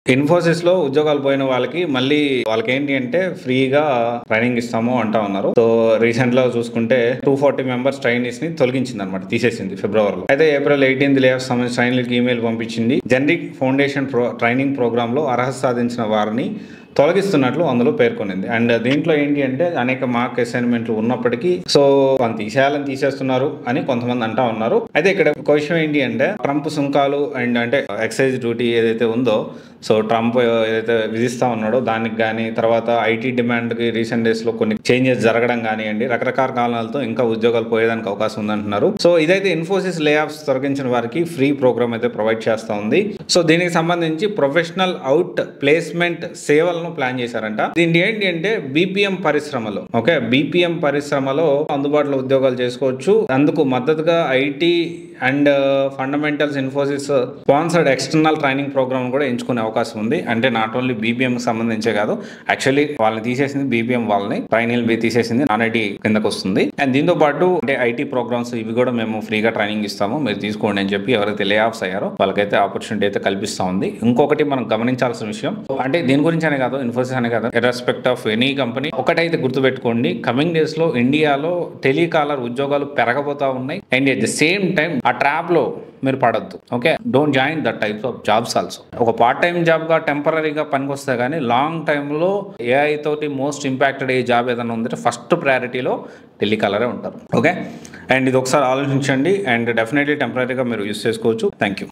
ఇన్ఫోసిస్ లో ఉద్యోగాలు పోయిన వాళ్ళకి మళ్ళీ వాళ్ళకేంటి అంటే ఫ్రీగా ట్రైనింగ్ ఇస్తాము అంటా ఉన్నారు. సో రీసెంట్ లో చూసుకుంటే 240 మెంబర్స్ ట్రైనీస్ ని తొలగించింది అనమాట, తీసేసింది ఫిబ్రవరిలో. అయితే ఏప్రిల్ 18 లే ఆఫ్ సంబంధించి ట్రైనీలకు ఈమెయిల్ పంపించింది. జనరిక్ ఫౌండేషన్ ట్రైనింగ్ ప్రోగ్రామ్ లో అర్హత సాధించిన వారిని తొలగిస్తున్నట్లు అందులో పేర్కొనింది. అండ్ దీంట్లో ఏంటి అంటే అనేక మార్క్ అసైన్మెంట్లు ఉన్నప్పటికీ సో వాళ్ళు తీసేయాలని తీసేస్తున్నారు అని కొంతమంది అంటా ఉన్నారు. అయితే ఇక్కడ ఒక విషయం ఏంటి అంటే ట్రంప్ సుంకాలు అండ్ అంటే ఎక్సైజ్ డ్యూటీ ఏదైతే ఉందో, సో ట్రంప్ ఏదైతే విధిస్తా ఉన్నాడో దానికి కానీ, తర్వాత ఐటీ డిమాండ్కి రీసెంట్ డేస్లో కొన్ని చేంజెస్ జరగడం కానివ్వండి, రకరకాల కారణాలతో ఇంకా ఉద్యోగాలు పోయేదానికి అవకాశం ఉందంటున్నారు. సో ఇదైతే ఇన్ఫోసిస్ లే ఆఫ్స్ తొలగించిన వారికి ఫ్రీ ప్రోగ్రామ్ అయితే ప్రొవైడ్ చేస్తూ ఉంది. సో దీనికి సంబంధించి ప్రొఫెషనల్ అవుట్ ప్లేస్మెంట్ సేవలను ప్లాన్ చేశారంట. దీని ఏంటి అంటే బీపీఎం పరిశ్రమలో, ఓకే, బీపీఎం పరిశ్రమలో అందుబాటులో ఉద్యోగాలు చేసుకోవచ్చు. అందుకు మద్దతుగా IT and fundamentals Infosys sponsored external training program కూడా ఎంచుకునే అవకాశం ఉంది. అంటే నాట్ ఓన్లీ బీపీఎం సంబంధించే కాదు, యాక్చువల్లీ వాళ్ళని తీసేసింది బీపీఎం వాళ్ళని, ట్రైనీలు తీసేసింది నాన్ ఐటీ కిందకు వస్తుంది. అండ్ దీంతో పాటు అంటే ఐటీ ప్రోగ్రామ్స్ ఇవి కూడా మేము ఫ్రీగా ట్రైనింగ్ ఇస్తాము, మీరు తీసుకోండి అని చెప్పి ఎవరైతే లే ఆఫ్స్ అయ్యారో వాళ్ళకైతే ఆపర్చునిటీ అయితే కల్పిస్తూ ఉంది. ఇంకొకటి మనం గమనించాల్సిన విషయం అంటే దీని గురించి అనే కాదు, ఇన్ఫోసిస్ అనే కాదు, ఇర్రెస్పెక్ట్ ఆఫ్ ఎనీ కంపెనీ ఒకటైతే గుర్తుపెట్టుకోండి, కమింగ్ డేస్ లో ఇండియాలో టెలికాలర్ ఉద్యోగాలు పెరగబోతా ఉన్నాయి. And at the same time ఆ ట్రాప్ లో మీరు పడద్దు. Okay, don't join that types of jobs also. ఒక పార్ట్ టైం జాబ్ గా టెంపరీగా పనికొస్తే కానీ లాంగ్ టైంలో ఏఐ తోటి మోస్ట్ ఇంపాక్టెడ్ అయ్యే జాబ్ ఏదైనా ఉందంటే ఫస్ట్ ప్రయారిటీలో టెలికాలరే ఉంటారు. ఓకే, అండ్ ఇది ఒకసారి ఆలోచించండి అండ్ డెఫినెట్లీ టెంపరీగా మీరు యూస్ చేసుకోవచ్చు. Thank you.